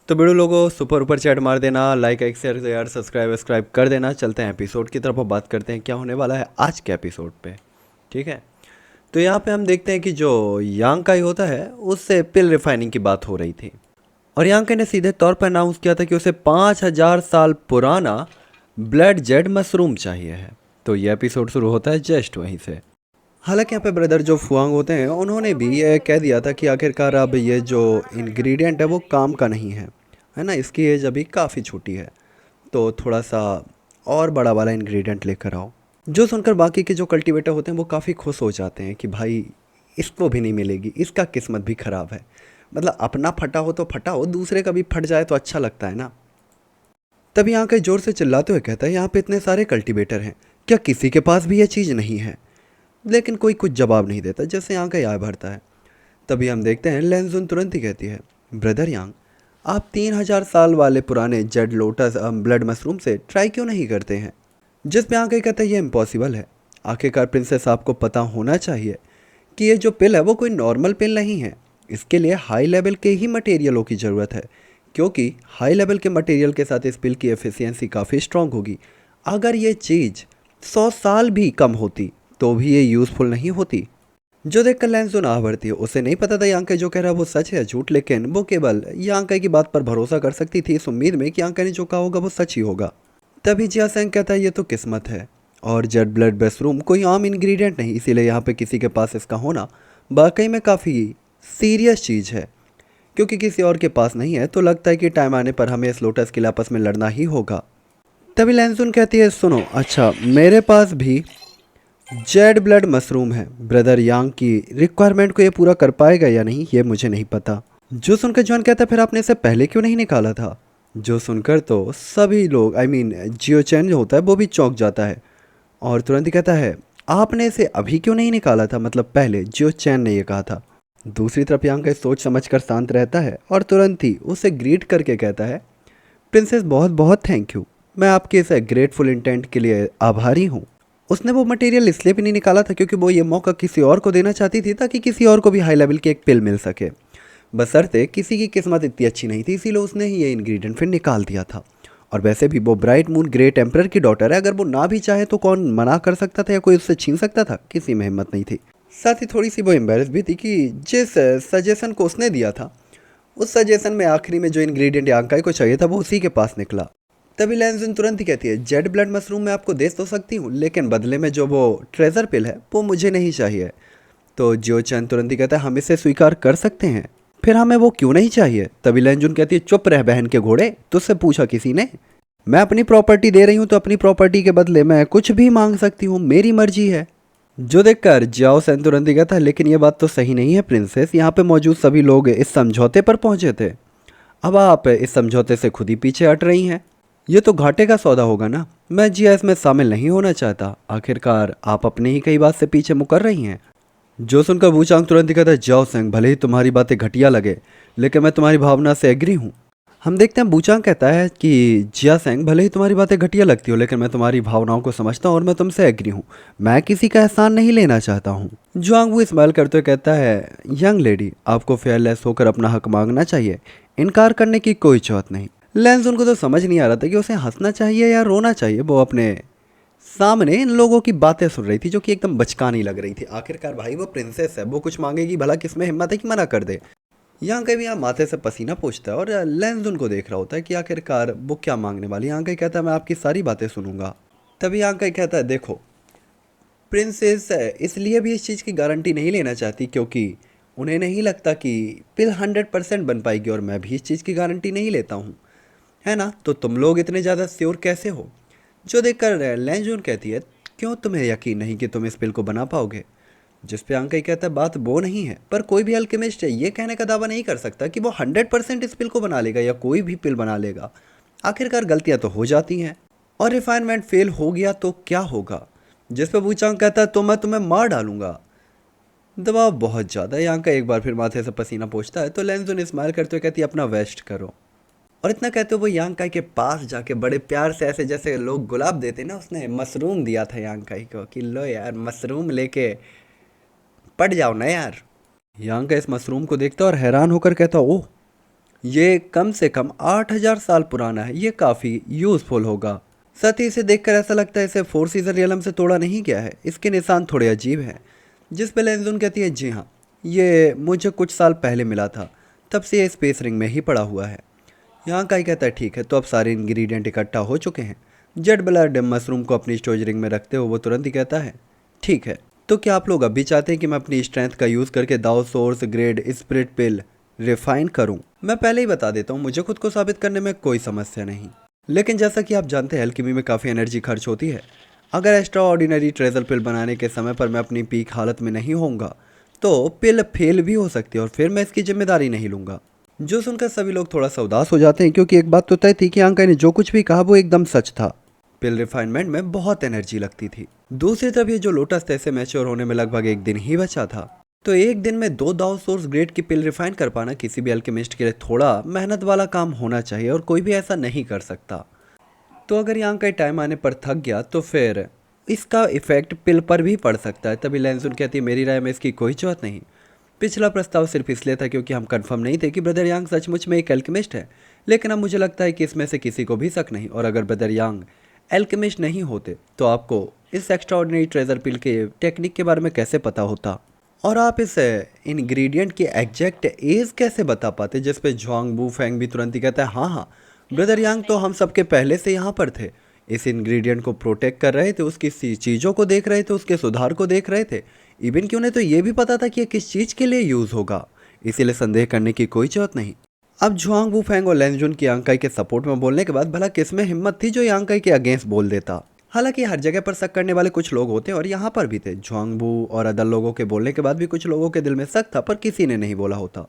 तो वीडियो लोगों सुपर ऊपर चैट मार देना, लाइक एक शेयर यार, सब्सक्राइब कर देना। चलते हैं एपिसोड की तरफ और बात करते हैं क्या होने वाला है आज के एपिसोड पे। ठीक है, तो यहाँ पे हम देखते हैं कि जो यांग काई होता है उससे पिल रिफाइनिंग की बात हो रही थी और यांग काई ने सीधे तौर पर अनाउंस किया था कि उसे 5000 साल पुराना ब्लड जेड मशरूम चाहिए है। तो ये एपिसोड शुरू होता है जस्ट वहीं से। हालांकि यहाँ पे ब्रदर जो फुआंग होते हैं उन्होंने भी ये कह दिया था कि आखिरकार अब ये जो इंग्रेडिएंट है वो काम का नहीं है ना, इसकी एज अभी काफ़ी छोटी है, तो थोड़ा सा और बड़ा वाला इंग्रेडिएंट लेकर आओ। जो सुनकर बाकी के जो कल्टीवेटर होते हैं वो काफ़ी खुश हो जाते हैं कि भाई इसको भी नहीं मिलेगी, इसका किस्मत भी ख़राब है। मतलब अपना फटा हो तो फटा हो, दूसरे का भी फट जाए तो अच्छा लगता है ना। तभी यहाँ के ज़ोर से चिल्लाते हुए कहता है यहाँ पे इतने सारे कल्टीवेटर हैं, क्या किसी के पास भी ये चीज़ नहीं है? लेकिन कोई कुछ जवाब नहीं देता, जैसे यहाँ का याद भरता है। तभी हम देखते हैं लेंजुन तुरंत ही कहती है, ब्रदर यांग, आप 3000 साल वाले पुराने जेड लोटस ब्लड मशरूम से ट्राई क्यों नहीं करते हैं? जिस पे आके कहता है ये इम्पॉसिबल है। आखिरकार प्रिंसेस आपको पता होना चाहिए कि ये जो पिल है वो कोई नॉर्मल पिल नहीं है। इसके लिए हाई लेवल के ही मटेरियलों की ज़रूरत है, क्योंकि हाई लेवल के मटेरियल के साथ इस पिल की एफिशिएंसी काफ़ी स्ट्रांग होगी। अगर ये चीज़ 100 साल भी कम होती तो भी ये यूज़फुल नहीं होती। जो देखकर लेंसुन आह भरती है, उसे नहीं पता था यांकाई जो कह रहा है वो सच है या झूठ, लेकिन वो केवल यांकाई की बात पर भरोसा कर सकती थी इस उम्मीद में कि यांकाई ने जो कहा होगा वो सच ही होगा। तभी जिया सेंग कहता है ये तो किस्मत है, और जेड ब्लड मशरूम कोई आम इंग्रेडिएंट नहीं, इसीलिए यहाँ पे किसी के पास इसका होना वाकई में काफ़ी सीरियस चीज़ है। क्योंकि किसी और के पास नहीं है तो लगता है कि टाइम आने पर हमें इस लोटस के लिए आपस में लड़ना ही होगा। तभी लेंसुन कहती है सुनो, अच्छा मेरे पास भी जेड ब्लड मशरूम है, ब्रदर यांग की रिक्वायरमेंट को ये पूरा कर पाएगा या नहीं ये मुझे नहीं पता। जो सुनकर जॉन कहता है फिर आपने इसे पहले क्यों नहीं निकाला था? जो सुनकर तो सभी लोग जियो चैन जो होता है वो भी चौंक जाता है और तुरंत ही कहता है आपने इसे अभी क्यों नहीं निकाला था, मतलब पहले जियो चैन ने ये कहा था। दूसरी तरफ यांग का सोच समझ कर शांत रहता है और तुरंत ही उसे ग्रीट करके कहता है प्रिंसेस बहुत बहुत थैंक यू, मैं आपके इस ग्रेटफुल इंटेंट के लिए आभारी हूँ। उसने वो मटेरियल इसलिए भी नहीं निकाला था क्योंकि वो ये मौका किसी और को देना चाहती थी ताकि किसी और को भी हाई लेवल की एक पिल मिल सके। बशर्ते किसी की किस्मत इतनी अच्छी नहीं थी, इसीलिए उसने ही ये इंग्रेडिएंट फिर निकाल दिया था। और वैसे भी वो ब्राइट मून ग्रेट एम्परर की डॉटर है, अगर वो ना भी चाहे तो कौन मना कर सकता था या कोई उससे छीन सकता था? किसी में हिम्मत नहीं थी। साथ ही थोड़ी सी वो एम्बेरस भी थी कि जिस सजेशन को उसने दिया था उस सजेशन में आखिरी में जो इंग्रेडिएंट यांकाई को चाहिए था वो उसी के पास निकला। तभी लेंजुन तुरंत ही कहती है जेड ब्लड मशरूम मैं आपको दे तो सकती हूँ, लेकिन बदले में जो वो ट्रेजर पिल है वो मुझे नहीं चाहिए। तो जियो चैन तुरंत ही कहता है हम इसे स्वीकार कर सकते हैं, फिर हमें वो क्यों नहीं चाहिए? तभी लेंजुन कहती है चुप रह बहन के घोड़े, तुझसे पूछा किसी ने? मैं अपनी प्रॉपर्टी दे रही हूँ तो अपनी प्रॉपर्टी के बदले मैं कुछ भी मांग सकती हूँ, मेरी मर्जी है। जो देखकर जियाओ सैन तुरंत ही कहता है लेकिन ये बात तो सही नहीं है प्रिंसेस, यहाँ पे मौजूद सभी लोग इस समझौते पर पहुंचे थे, अब आप इस समझौते से खुद ही पीछे हट रही हैं। ये तो घाटे का सौदा होगा ना, मैं जिया इसमें शामिल नहीं होना चाहता, आखिरकार आप अपने ही कई बात से पीछे मुकर रही हैं। जो सुनकर वूचांग तुरंत ही कहता है जाओ सेंग, भले ही तुम्हारी बातें घटिया लगे लेकिन मैं तुम्हारी भावना से एग्री हूँ। हम देखते हैं बूचांग कहता है कि जिया सेंग भले ही तुम्हारी बातें घटिया लगती हो लेकिन मैं तुम्हारी भावनाओं को समझता हूँ और मैं तुमसे एग्री हूँ, मैं किसी का एहसान नहीं लेना चाहता हूँ। जुआंग वो स्माइल करते हुए कहता है यंग लेडी आपको फेयरलेस होकर अपना हक मांगना चाहिए, इनकार करने की कोई चौथ नहीं। लेंस उनको तो समझ नहीं आ रहा था कि उसे हंसना चाहिए या रोना चाहिए, वो अपने सामने इन लोगों की बातें सुन रही थी जो कि एकदम बचकानी लग रही थी। आखिरकार भाई वो प्रिंसेस है, वो कुछ मांगेगी, भला किसमें हिम्मत है कि मना कर दे। यहाँ कहीं भी यहाँ माथे से पसीना पोंछता है और लेंस उनको देख रहा होता है कि आखिरकार वो क्या मांगने वाली। यहाँ कहीं कहता है मैं आपकी सारी बातें सुनूंगा। तभी यहाँ कहीं कहता है देखो प्रिंसेस इसलिए भी इस चीज़ की गारंटी नहीं लेना चाहती क्योंकि उन्हें नहीं लगता कि पिल 100% बन पाएगी, और मैं भी इस चीज़ की गारंटी नहीं लेता हूँ, है ना, तो तुम लोग इतने ज़्यादा श्योर कैसे हो? जो देखकर लैंजून कहती है क्यों तुम्हें यकीन नहीं कि तुम इस पिल को बना पाओगे? जिस पे अंकई कहता है बात वो नहीं है, पर कोई भी अल्केमिस्ट ये कहने का दावा नहीं कर सकता कि वो 100% इस पिल को बना लेगा या कोई भी पिल बना लेगा। आखिरकार गलतियां तो हो जाती हैं, और रिफाइनमेंट फेल हो गया तो क्या होगा? जिस पे बूचांग कहता है तो मैं तुम्हें मार डालूंगा। दबाव बहुत ज़्यादा है, यहाँ का एक बार फिर माथे से पसीना पोंछता है तो लेंजुन स्माइल करते हुए कहती है अपना वेस्ट करो। और इतना कहते हुए वो यांकाई के पास जाके बड़े प्यार से, ऐसे जैसे लोग गुलाब देते ना, उसने मशरूम दिया था यांकाई को कि लो यार मशरूम लेके पट जाओ ना यार। यांकाई इस मशरूम को देखता और हैरान होकर कहता ओह ये कम से कम 8,000 साल पुराना है, ये काफ़ी यूज़फुल होगा। साथ ही इसे देखकर ऐसा लगता है इसे फोर सीजन रियलम से तोड़ा नहीं गया है, इसके निशान थोड़े अजीब हैं। जिस पे लेंजुन कहती है जी हाँ, ये मुझे कुछ साल पहले मिला था, तब से ये स्पेस रिंग में ही पड़ा हुआ है। यहाँ का ही कहता है ठीक है, तो अब सारे इंग्रेडिएंट इकट्ठा हो चुके हैं। जेड ब्लड मशरूम को अपनी स्टोरेज रिंग में रखते हुए वो तुरंत ही कहता है ठीक है, तो क्या आप लोग अभी चाहते हैं कि मैं अपनी स्ट्रेंथ का यूज़ करके दाओ सोर्स ग्रेड स्पिरिट पिल रिफाइन करूं? मैं पहले ही बता देता हूं, मुझे खुद को साबित करने में कोई समस्या नहीं, लेकिन जैसा कि आप जानते हैं एल्केमी में काफ़ी एनर्जी खर्च होती है। अगर एक्स्ट्रा ऑर्डिनरी ट्रेजर पिल बनाने के समय पर मैं अपनी पीक हालत में नहीं होऊंगा तो पिल फेल भी हो सकती है और फिर मैं इसकी जिम्मेदारी नहीं लूंगा। जो सुनकर सभी लोग थोड़ा सा उदास हो जाते हैं, क्योंकि एक बात तो तय थी कि अंका ने जो कुछ भी कहा वो एकदम सच था। पिल रिफाइनमेंट में बहुत एनर्जी लगती थी। दूसरी तरफ ये जो लोटस थे, मैच्योर होने में लगभग एक दिन ही बचा था, तो एक दिन में 2 दाव सोर्स ग्रेड की पिल रिफाइन कर पाना किसी भी अल्केमिस्ट के लिए थोड़ा मेहनत वाला काम होना चाहिए और कोई भी ऐसा नहीं कर सकता। तो अगर यहाँ का टाइम आने पर थक गया तो फिर इसका इफेक्ट पिल पर भी पड़ सकता है। तभी लेंजुन कहती है मेरी राय में इसकी कोई जरूरत नहीं। पिछला प्रस्ताव सिर्फ इसलिए था क्योंकि हम कंफर्म नहीं थे कि ब्रदर यांग सचमुच में एक एल्केमिस्ट है, लेकिन अब मुझे लगता है कि इसमें से किसी को भी शक नहीं। और अगर ब्रदर यांग एल्केमिस्ट नहीं होते तो आपको इस एक्स्ट्रा ऑर्डिनरी ट्रेजर पिल के टेक्निक के बारे में कैसे पता होता, और आप इस इंग्रेडिएंट की एग्जैक्ट एज कैसे बता पाते? जिस पे झांग बू फेंग भी तुरंत ही कहता है हाँ हाँ, ब्रदर यांग तो हम सबके पहले से यहाँ पर थे, इस इंग्रेडिएंट को प्रोटेक्ट कर रहे थे, उसकी चीज़ों को देख रहे थे, उसके सुधार को देख रहे थे। इवन कि उन्हें तो ये भी पता था कि ये किस चीज़ के लिए यूज़ होगा, इसीलिए संदेह करने की कोई जरूरत नहीं। अब जुआंग वू फेंग और लेंजुन की यांकाई के सपोर्ट में बोलने के बाद भला किसमें हिम्मत थी जो यांकाई के अगेंस्ट बोल देता। हालांकि हर जगह पर शक करने वाले कुछ लोग होते हैं और यहाँ पर भी थे। जुआंगबू और अदर लोगों के बोलने के बाद भी कुछ लोगों के दिल में शक था, पर किसी ने नहीं बोला होता।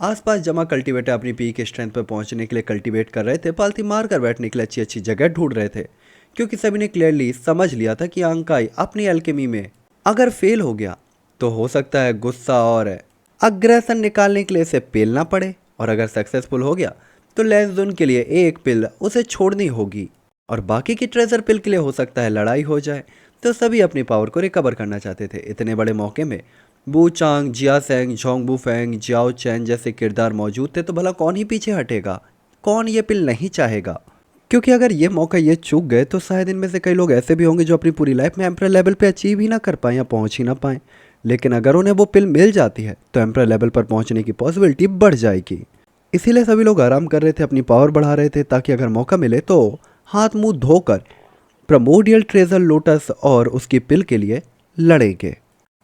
आसपास जमा कल्टीवेटर अपनी पीक स्ट्रेंथ पर पहुंचने के लिए कल्टीवेट कर रहे थे, पालती मार कर बैठने के लिए अच्छी अच्छी जगह ढूंढ रहे थे, क्योंकि सभी ने क्लियरली समझ लिया था कि यांकाई अपनी अल्केमी में अगर फेल हो गया तो हो सकता है गुस्सा और अग्रेसन निकालने के लिए इसे पेलना पड़े, और अगर सक्सेसफुल हो गया तो लेंजुन के लिए एक पिल उसे छोड़नी होगी और बाकी की ट्रेजर पिल के लिए हो सकता है लड़ाई हो जाए। तो सभी अपनी पावर को रिकवर करना चाहते थे। इतने बड़े मौके में बू चांग, जिया सेंग, झोंग बू फेंग, जियाओ चैन जैसे किरदार मौजूद थे, तो भला कौन ही पीछे हटेगा, कौन ये पिल नहीं चाहेगा? क्योंकि अगर ये मौका ये चूक गए तो शायद इनमें से कई लोग ऐसे भी होंगे जो अपनी पूरी लाइफ में एम्परर लेवल पे अचीव ही ना कर पाए या पहुंच ही ना पाए, लेकिन अगर उन्हें वो पिल मिल जाती है तो एम्परर लेवल पर पहुंचने की पॉसिबिलिटी बढ़ जाएगी। इसीलिए सभी लोग आराम कर रहे थे, अपनी पावर बढ़ा रहे थे, ताकि अगर मौका मिले तो हाथ मुंह धोकर प्रमोडियल ट्रेजर लोटस और उसकी पिल के लिए लड़ेंगे।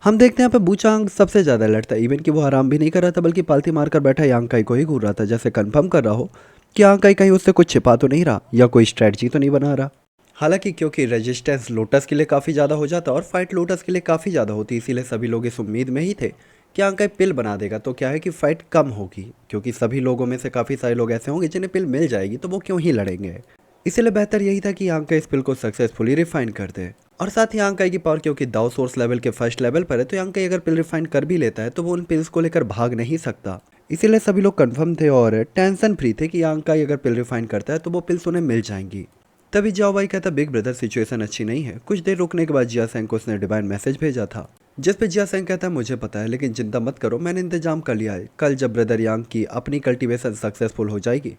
हम देखते हैं यहाँ पे बूचांग सबसे ज़्यादा लड़ता है। इवन कि वो आराम भी नहीं कर रहा था, बल्कि पालती मारकर बैठा यांकाई को ही घूर रहा था, जैसे कंफर्म कर रहा हो कि यांकाई कहीं उससे कुछ छिपा तो नहीं रहा या कोई स्ट्रैटेजी तो नहीं बना रहा। हालांकि क्योंकि रेजिस्टेंस लोटस के लिए काफ़ी ज़्यादा हो जाता और फाइट लोटस के लिए काफ़ी ज़्यादा होती, इसीलिए सभी लोग इस उम्मीद में ही थे कि यांकाई पिल बना देगा तो क्या है कि फाइट कम होगी, क्योंकि सभी लोगों में से काफ़ी सारे लोग ऐसे होंगे जिन्हें पिल मिल जाएगी तो वो क्यों ही लड़ेंगे। इसलिए बेहतर यही था कि यांकाई इस पिल को सक्सेसफुली रिफाइन कर दे। और साथ ही यांकाई की पावर क्योंकि दाओ सोर्स लेवल के फर्स्ट लेवल पर है, तो यांकाई अगर पिल रिफाइन कर भी लेता है तो वो उन पिल्स को लेकर भाग नहीं सकता। इसीलिए सभी लोग कंफर्म थे और टेंशन फ्री थे कि यांकाई अगर पिल रिफाइन करता है तो वो पिल्स उन्हें मिल जाएंगी। तभी जाओ भाई कहता बिग ब्रदर सिचुएशन अच्छी नहीं है। कुछ देर रुकने के बाद जिया सेंग को उसने डिवाइन मैसेज भेजा था, जिस पे जिया सेंग कहता है मुझे पता है, लेकिन चिंता मत करो, मैंने इंतजाम कर लिया है। कल जब ब्रदर यांग की अपनी कल्टीवेशन सक्सेसफुल हो जाएगी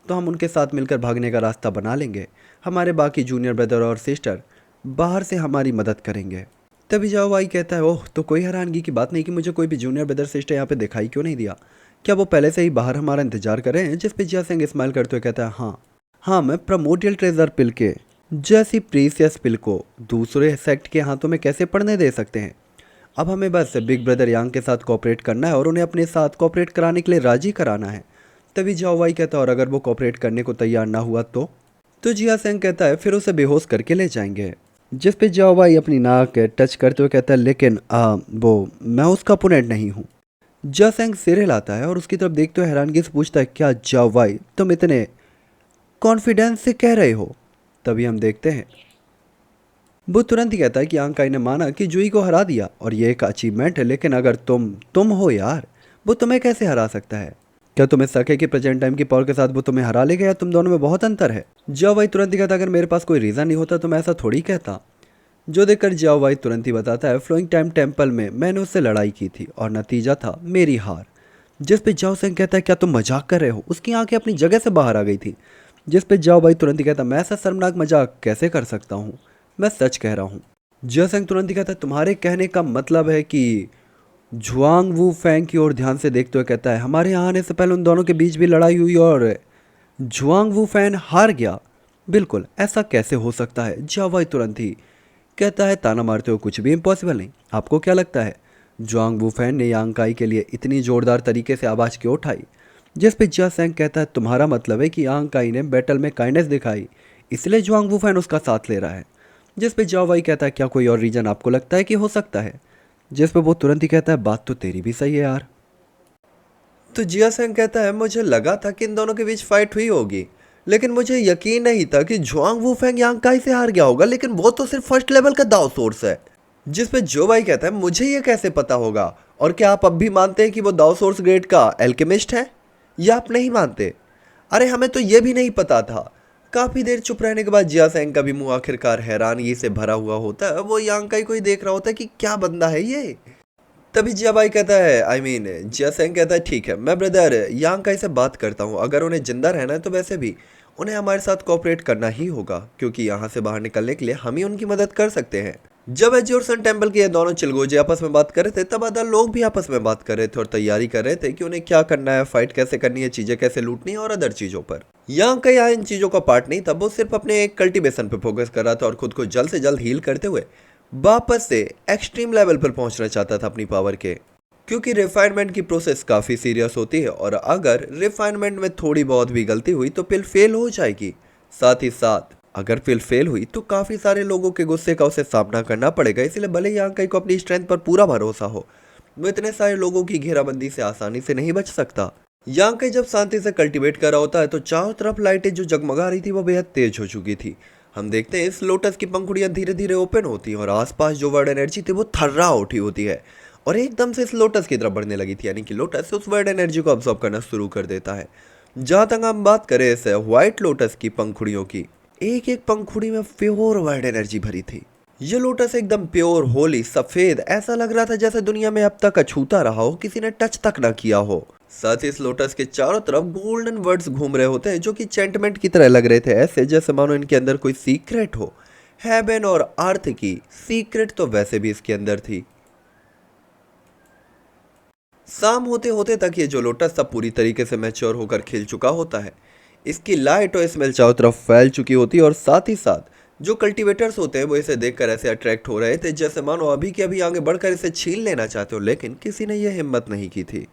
तो हम उनके साथ मिलकर भागने का रास्ता बना लेंगे। हमारे बाकी जूनियर ब्रदर और सिस्टर बाहर से हमारी मदद करेंगे। तभी जाओ भाई कहता है ओह, तो कोई हैरानगी की बात नहीं कि मुझे कोई भी जूनियर ब्रदर सिस्टर यहाँ पे दिखाई क्यों नहीं दिया, क्या वो पहले से ही बाहर हमारा इंतजार कर रहे हैं? जिस पे जिया सिंह स्माइल करते हुए कहता है हाँ, मैं प्रमोडियल ट्रेजर पिल के जैसी प्रीसियस पिल को दूसरे सेक्ट के हाथों में कैसे पड़ने दे सकते हैं। अब हमें बस बिग ब्रदर यांग के साथ कोऑपरेट करना है और उन्हें अपने साथ कोऑपरेट कराने के लिए राजी कराना है। तभी जाओ भाई कहता है और अगर वो कोऑपरेट करने को तैयार ना हुआ तो जिया सेंग कहता है फिर उसे बेहोश करके ले जाएंगे। जिस पे जाओ भाई अपनी नाक टच करते हुए कहता है लेकिन वो मैं उसका अपोनेंट नहीं हूँ। जिया सेंग सिर हिलाता है और उसकी तरफ देखते हुए हैरानगी से पूछता है क्या जाओ भाई तुम इतने कॉन्फिडेंस से कह रहे हो? तभी हम देखते हैं वो तुरंत ही कहता है कि यांकाई ने माना कि जुई को हरा दिया और ये एक अचीवमेंट है, लेकिन अगर तुम हो यार, वो तुम्हें कैसे हरा सकता है? क्या तुम्हें शक है कि प्रेजेंट टाइम की पावर के साथ वो तुम्हें हरा लेगा या तुम दोनों में बहुत अंतर है? जियाओ भाई तुरंत ही कहता अगर मेरे पास कोई रीज़न नहीं होता तो मैं ऐसा थोड़ी कहता। जो देखकर जियाओ भाई तुरंत ही बताता है फ्लोइंग टाइम टेम्पल में मैंने उससे लड़ाई की थी और नतीजा था मेरी हार। जिस पे जाओ सेंग कहता है क्या तुम मजाक कर रहे हो। उसकी आंखें अपनी जगह से बाहर आ गई थी। जिस पे जाओ भाई तुरंत ही कहता मैं ऐसा शर्मनाक मजाक कैसे कर सकता हूँ, मैं सच कह रहा हूँ। जिया सेंग तुरंत ही कहता है तुम्हारे कहने का मतलब है कि झुआंग वू फैंग की ओर ध्यान से देखते हुए कहता है हमारे यहाँ आने से पहले उन दोनों के बीच भी लड़ाई हुई और झुआंग वू फैन हार गया। बिल्कुल ऐसा कैसे हो सकता है। जावाई तुरंत ही कहता है ताना मारते हुए कुछ भी इम्पॉसिबल नहीं। आपको क्या लगता है जुआंग वू फैन ने यांग काई के लिए इतनी जोरदार तरीके से आवाज़ क्यों उठाई। जिस पे जिया सेंग कहता है तुम्हारा मतलब है कि यांग काई ने बैटल में काइंडनेस दिखाई, इसलिए जुआंग वू फैन उसका साथ ले रहा है। जिस पे जाओ वाई कहता है क्या कोई और रीजन आपको लगता है कि हो सकता है। जिस पे वो तुरंत ही कहता है बात तो तेरी भी सही है यार। तो जिया सेंग कहता है मुझे लगा था कि इन दोनों के बीच फाइट हुई होगी, लेकिन मुझे यकीन नहीं था कि जुआंग वूफेंग यांग काई से हार गया होगा, लेकिन वो तो सिर्फ फर्स्ट लेवल का दाव सोर्स है। जिस पे जो भाई कहता है मुझे ये कैसे पता होगा, और क्या आप अब भी मानते हैं कि वो दाव सोर्स ग्रेड का एल्केमिस्ट है, या आप नहीं मानते। अरे हमें तो ये भी नहीं पता था। काफी देर चुप रहने के बाद जिया सेंग का भी मुंह आखिरकार हैरानी से भरा हुआ होता है। वो यांग काई को ही देख रहा होता है कि क्या बंदा है ये। तभी जिया भाई कहता है जिया सेंग कहता है ठीक है मैं ब्रदर यांग काई से बात करता हूँ, अगर उन्हें जिंदा रहना है तो वैसे भी उन्हें हमारे साथ कोऑपरेट करना ही होगा, क्योंकि यहाँ से बाहर निकलने के लिए हम ही उनकी मदद कर सकते हैं। जब एजी और सन टेम्पल के ये दोनों चिलगोजे आपस में बात कर रहे थे, तब अदर लोग भी आपस में बात कर रहे थे और तैयारी कर रहे थे कि उन्हें क्या करना है, फाइट कैसे करनी है, चीजें कैसे लूटनी है और अदर चीजों पर। यांग काई यहाँ इन चीजों का पार्ट नहीं था, वो सिर्फ अपने एक कल्टीवेशन पे फोकस कर रहा था और खुद को जल्द से जल्द हील करते हुए वापस से एक्सट्रीम लेवल पर पहुंचना चाहता था अपनी पावर के, क्योंकि रिफाइनमेंट की प्रोसेस काफ़ी सीरियस होती है और अगर रिफाइनमेंट में थोड़ी बहुत भी गलती हुई तो पिल फेल हो जाएगी। साथ ही साथ अगर पिल फेल हुई तो काफ़ी सारे लोगों के गुस्से का उसे सामना करना पड़ेगा, इसलिए भले ही यांग काई को अपनी स्ट्रेंथ पर पूरा भरोसा हो, वो इतने सारे लोगों की घेराबंदी से आसानी से नहीं बच सकता। यांग काई जब शांति से कल्टीवेट कर रहा होता है तो चारों तरफ लाइटें जो जगमगा रही थी वो बेहद तेज हो चुकी थी। हम देखते हैं इस लोटस की पंखुड़ियां धीरे धीरे ओपन होती हैं और आसपास जो वर्ड एनर्जी थी वो थर्रा उठी होती है और एकदम से इस लोटस की तरफ बढ़ने लगी थी, यानी कि लोटस उस वर्ड एनर्जी को अब्सॉर्ब करना शुरू कर देता है। जहां तक हम बात करें इस व्हाइट लोटस की पंखुड़ियों की, एक एक पंखुड़ी में प्योर वर्ड एनर्जी भरी थी। ये लोटस एकदम प्योर होली सफेद, ऐसा लग रहा था जैसे दुनिया में अब तक अछूता रहा हो, किसी ने टच तक ना किया हो। साथ ही इस लोटस के चारों तरफ गोल्डन वर्ड्स घूम रहे होते हैं जो कि चेंटमेंट की तरह लग रहे थे, ऐसे जैसे मानो इनके अंदर कोई सीक्रेट हो। हेवन और अर्थ की सीक्रेट तो वैसे भी इसके अंदर थी। शाम होते होते तक ये जो लोटस सब पूरी तरीके से मैच्योर होकर खिल चुका होता है। इसकी लाइट और स्मेल चारों तरफ फैल चुकी होती है और साथ ही साथ जो कल्टीवेटर्स होते हैं वो इसे देखकर ऐसे अट्रैक्ट हो रहे थे जैसे मानो अभी के अभी आगे बढ़कर इसे छीन लेना चाहते हो, लेकिन किसी ने यह हिम्मत नहीं की थी।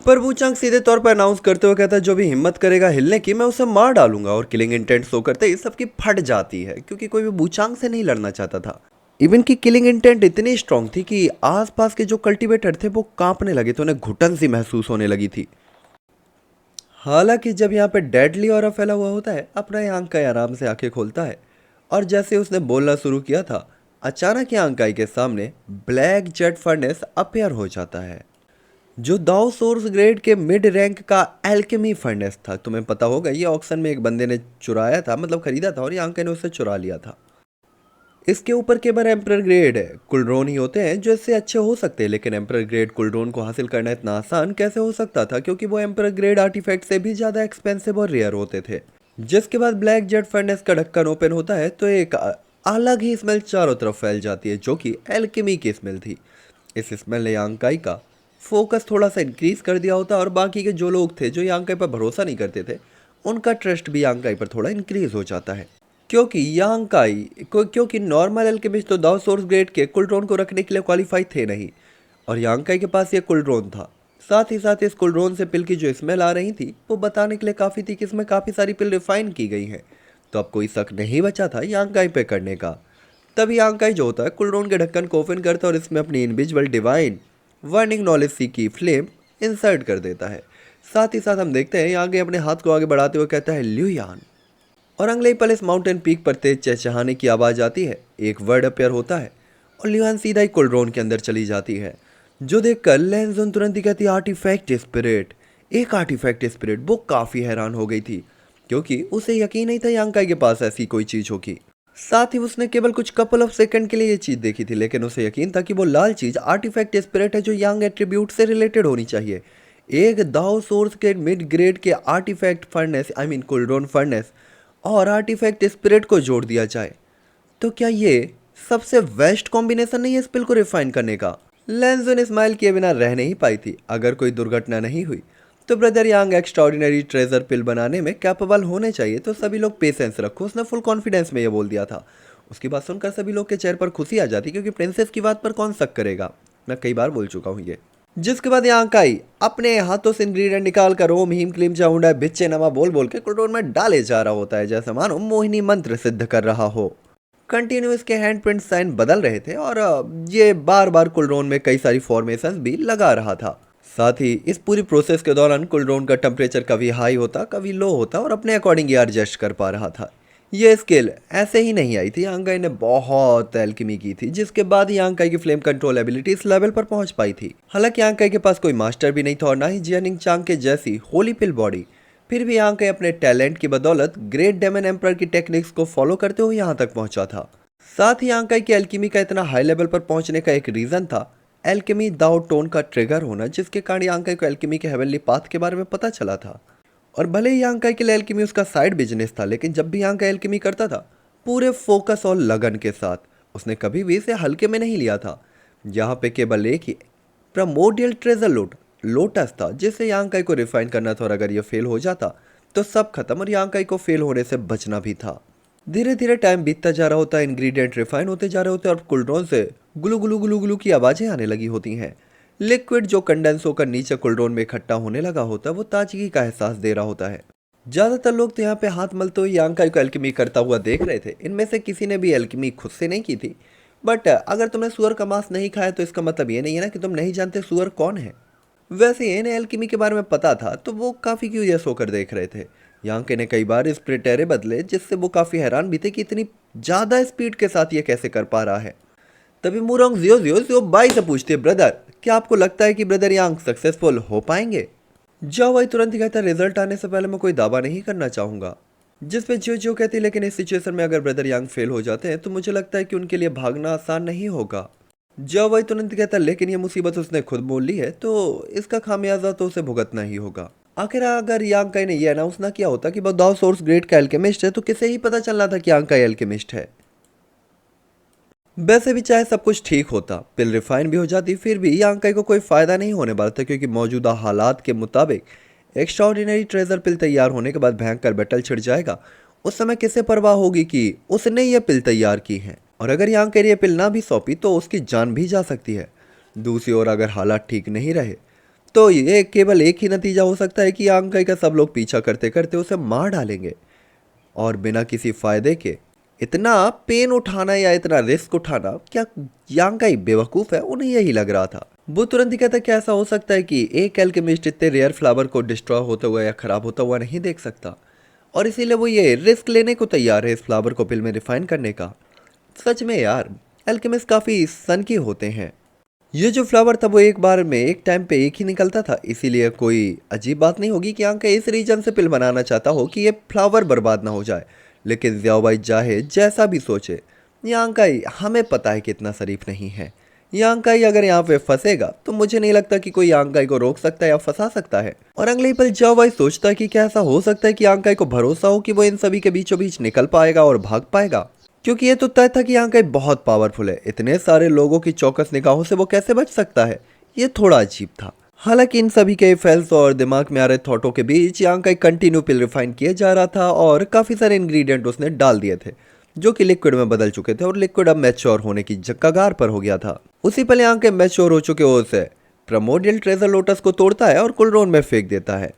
पर वूचांग सीधे तौर पर अनाउंस करते हुए कहता है जो भी हिम्मत करेगा हिलने की मैं उसे मार डालूंगा, और किलिंग इंटेंट शो करते ही सबकी फट जाती है, क्योंकि कोई भी वूचांग से नहीं लड़ना चाहता था। इवन की किलिंग इंटेंट इतनी स्ट्रांग थी कि आसपास के जो कल्टीवेटर थे वो कांपने लगे थे, उन्हें घुटन सी महसूस होने लगी थी। हालांकि जब यहाँ पे डेडली ऑरा फैला हुआ होता है, अपना यांग काई आराम से आंखें खोलता है और जैसे उसने बोलना शुरू किया था, अचानक यांग काई के सामने ब्लैक जेट फर्नेस अपीयर हो जाता है, जो दाओ सोर्स ग्रेड के मिड रैंक का एल्केमी फर्नेस था। तुम्हें पता होगा ये ऑक्शन में एक बंदे ने चुराया था, मतलब खरीदा था, और यांग काई ने उससे चुरा लिया था। इसके ऊपर केवल एम्परर ग्रेड कुलड्रोन ही होते हैं जो इससे अच्छे हो सकते हैं, लेकिन एम्परर ग्रेड कुलड्रोन को हासिल करना इतना आसान कैसे हो सकता था, क्योंकि वो एम्परर ग्रेड आर्टिफैक्ट से भी ज़्यादा एक्सपेंसिव और रेयर होते थे। जिसके बाद ब्लैक जेट फर्नेस का ढक्कन ओपन होता है तो एक अलग ही स्मेल चारों तरफ फैल जाती है, जो कि एल्केमी की स्मेल थी। इस स्मेल ने यांग काई का फोकस थोड़ा सा इंक्रीज कर दिया होता और बाकी के जो लोग थे जो यांग काई पर भरोसा नहीं करते थे, उनका ट्रस्ट भी यांग काई पर थोड़ा इंक्रीज हो जाता है। क्योंकि नॉर्मल एल्केमिस्ट तो दाओ सोर्स ग्रेड के कुलड्रोन को रखने के लिए क्वालिफाई थे नहीं, और यांग काई के पास ये कुलड्रोन था। साथ ही साथ इस कुलड्रोन से पिल की जो स्मेल आ रही थी वो बताने के लिए काफ़ी थी कि इसमें काफ़ी सारी पिल रिफाइन की गई हैं, तो अब कोई शक नहीं बचा था यांग काई पे करने का। तभी यांग काई जो होता है कुलड्रोन के ढक्कन को ओपन करता है और इसमें अपनी इनविजिबल डिवाइन वर्निंग नॉलेज सी की फ्लेम इंसर्ट कर देता है। साथ ही साथ हम देखते हैं आगे अपने हाथ को आगे बढ़ाते हुए कहता है ल्यूयान, और अगले ही पल इस माउंटेन पीक पर तेज चहचहाने की आवाज़ आती है, एक वर्ड अपेयर होता है और ल्यूयान सीधा ही कुलड्रोन के अंदर चली जाती है, जो देखकर लैंजोन तुरंत ही कहती है आर्टिफैक्ट स्पिरिट, एक आर्टिफैक्ट स्पिरिट। वो काफ़ी हैरान हो गई थी क्योंकि उसे यकीन नहीं था यांग काई के पास ऐसी कोई चीज़ होगी। साथ ही उसने केवल कुछ कपल ऑफ सेकंड के लिए ये चीज़ देखी थी, लेकिन उसे यकीन था कि वो लाल चीज़ आर्टिफैक्ट स्पिरिट है जो यांग एट्रीब्यूट से रिलेटेड होनी चाहिए। एक दाओ सोर्स के मिड ग्रेड के आर्टिफैक्ट फर्नेस कुलडोन फर्नेस और आर्टिफैक्ट स्पिरिट को जोड़ दिया जाए तो क्या ये सबसे बेस्ट कॉम्बिनेशन नहीं है इस पिल को रिफाइन करने का। लेंजो ने स्माइल किए बिना रह नहीं पाई थी। अगर कोई दुर्घटना नहीं हुई तो ब्रदर यांग एक्स्ट्राऑर्डिनरी ट्रेजर पिल बनाने में कैपेबल होने चाहिए, तो सभी लोग पेशेंस रखो। उसने फुल कॉन्फिडेंस में ये बोल दिया था। उसकी बात सुनकर सभी लोग के चेहरे पर खुशी आ जाती, क्योंकि प्रिंसेस की बात पर कौन शक करेगा। मैं कई बार बोल चुका हूँ ये। जिसके बाद यहाँ काई अपने हाथों से इंग्रेडिएंट निकाल कर ओम हीम क्लीम चाउंडा बिच्चे नमा बोल बोल के कुलडोन में डाले जा रहा होता है, जैसे मानो मोहिनी मंत्र सिद्ध कर रहा हो। कंटिन्यूस के हैंड प्रिंट साइन बदल रहे थे और ये बार बार कुलडोन में कई सारी फॉर्मेशन भी लगा रहा था। साथ ही इस पूरी प्रोसेस के दौरान कुलडोन का टेम्परेचर कभी हाई होता कभी लो होता और अपने अकॉर्डिंग ये एडजस्ट कर पा रहा था। ये स्किल ऐसे ही नहीं आई थी, यांगाई ने बहुत एल्केमी की थी, जिसके बाद यांगाई की फ्लेम कंट्रोल एबिलिटी इस लेवल पर पहुंच पाई थी। हालांकि यांगाई के पास कोई मास्टर भी नहीं था और ना ही जियानिंग चांग के जैसी होली पिल बॉडी, फिर भी यांगाई अपने टैलेंट की बदौलत ग्रेट डेमन एम्पर की टेक्निक्स को फॉलो करते हुए यहाँ तक पहुंचा था। साथ ही यांगाई की एल्केमी का इतना हाई लेवल पर पहुंचने का एक रीजन था एल्केमी दाओ टोन का ट्रिगर होना, जिसके कारण यांगाई को एल्केमी के हेवनली पाथ के बारे में पता चला था। और भले ही यांगाई के लिए एल्केमी उसका साइड बिजनेस था, लेकिन जब भी यांगाई एल्केमी करता था पूरे फोकस और लगन के साथ, उसने कभी भी इसे हल्के में नहीं लिया था। यहाँ पे केवल एक ही प्राइमोर्डियल ट्रेजर लोटस था जिसे यांगाई को रिफाइन करना था, और अगर ये फेल हो जाता तो सब खत्म और यांगाई को फेल होने से बचना भी था। धीरे धीरे टाइम बीतता जा रहा होता है, इंग्रेडिएंट रिफाइन होते जा रहे होते हैं और कुलडोन से गुलू गुलू गुलू गुलू की आवाज़ें आने लगी होती हैं। लिक्विड जो कंडेंस होकर नीचे कुलडोन में इकट्ठा होने लगा होता है वो ताजगी का एहसास दे रहा होता है। ज़्यादातर लोग तो यहाँ पे हाथ मलते हुए यांगाई को एल्केमी करता हुआ देख रहे थे। इनमें से किसी ने भी एल्केमी खुद से नहीं की थी, बट अगर तुमने सुअर का मांस नहीं खाया तो इसका मतलब ये नहीं है ना कि तुम नहीं जानते सुअर कौन है। वैसे इन्हें एल्केमी के बारे में पता था तो वो काफ़ी क्यूरियस होकर देख रहे थे। यांके ने कई बार स्प्रिटेरे बदले, जिससे वो काफ़ी हैरान भी थे कि इतनी ज़्यादा स्पीड के साथ ये कैसे कर पा रहा है। तभी मुरोंग जियो जियो जियो बाई से पूछते, ब्रदर क्या आपको लगता है कि ब्रदर यांग सक्सेसफुल हो पाएंगे? जाओ भाई तुरंत ही कहता, रिजल्ट आने से पहले मैं कोई दावा नहीं करना चाहूँगा। जिस पे जियो जियो कहती, लेकिन इस सिचुएशन में अगर ब्रदर यांग फेल हो जाते हैं तो मुझे लगता है कि उनके लिए भागना आसान नहीं होगा। जाओ भाई तुरंत कहता, लेकिन ये मुसीबत उसने खुद मोल ली है तो इसका खामियाजा तो उसे भुगतना ही होगा। आखिर अगर यांगाई ने ये अनाउंस ना किया होता कि वो दाओ सोर्स ग्रेड का एल्केमिस्ट है तो किसे ही पता चलना था कि यांगाई एल्केमिस्ट है। वैसे भी चाहे सब कुछ ठीक होता, पिल रिफाइन भी हो जाती, फिर भी यांगाई को कोई फायदा नहीं होने वाला था, क्योंकि मौजूदा हालात के मुताबिक एक्स्ट्राऑर्डिनरी ट्रेजर पिल तैयार होने के बाद भयंकर बैटल छिड़ जाएगा। उस समय किसे परवाह होगी कि उसने ये पिल तैयार की है, और अगर यांगाई ये पिल ना भी सौंपी तो उसकी जान भी जा सकती है। दूसरी ओर अगर हालात ठीक नहीं रहे तो ये केवल एक ही नतीजा हो सकता है कि यांगाई का सब लोग पीछा करते करते उसे मार डालेंगे, और बिना किसी फायदे के इतना पेन उठाना या इतना रिस्क उठाना, क्या यांगाई बेवकूफ़ है? उन्हें यही लग रहा था। वो तुरंत ही कहता, क्या ऐसा हो सकता है कि एक एल्केमिस्ट इतने रेयर फ्लावर को डिस्ट्रॉय होता हुआ या खराब होता हुआ नहीं देख सकता, और इसीलिए वो ये रिस्क लेने को तैयार है इस फ्लावर को पिल में रिफाइन करने का। सच में यार एल्केमिस्ट काफ़ी सनकी होते हैं। ये जो फ्लावर था वो एक बार में एक टाइम पे एक ही निकलता था, इसीलिए कोई अजीब बात नहीं होगी कि यांगाई इस रीजन से पिल बनाना चाहता हो कि ये फ्लावर बर्बाद ना हो जाए। लेकिन ज़ियाओबाई चाहे जैसा भी सोचे, यांगाई हमें पता है कि इतना शरीफ नहीं है। यांगाई अगर यहाँ पे फंसेगा तो मुझे नहीं लगता कि कोई यांगाई को रोक सकता है या फंसा सकता है। और अगले ही पल ज़ियाओबाई सोचता है कि क्या ऐसा हो सकता है कि यांगाई को भरोसा हो कि वो इन सभी के बीचों बीच निकल पाएगा और भाग पाएगा, क्योंकि ये तो तय था कि यांगाई बहुत पावरफुल है। इतने सारे लोगों की चौकस निगाहों से वो कैसे बच सकता है, ये थोड़ा अजीब था। हालांकि इन सभी के फेल्स और दिमाग में आ रहे थॉटों के बीच यांगाई कंटिन्यू पिल रिफाइन किए जा रहा था, और काफ़ी सारे इंग्रेडिएंट उसने डाल दिए थे जो कि लिक्विड में बदल चुके थे, और लिक्विड अब मैच्योर होने की कगार पर हो गया था। उसी पल यांगाई मैच्योर हो चुके उस प्राइमोर्डियल ट्रेजर लोटस को तोड़ता है और कुलडोन में फेंक देता है।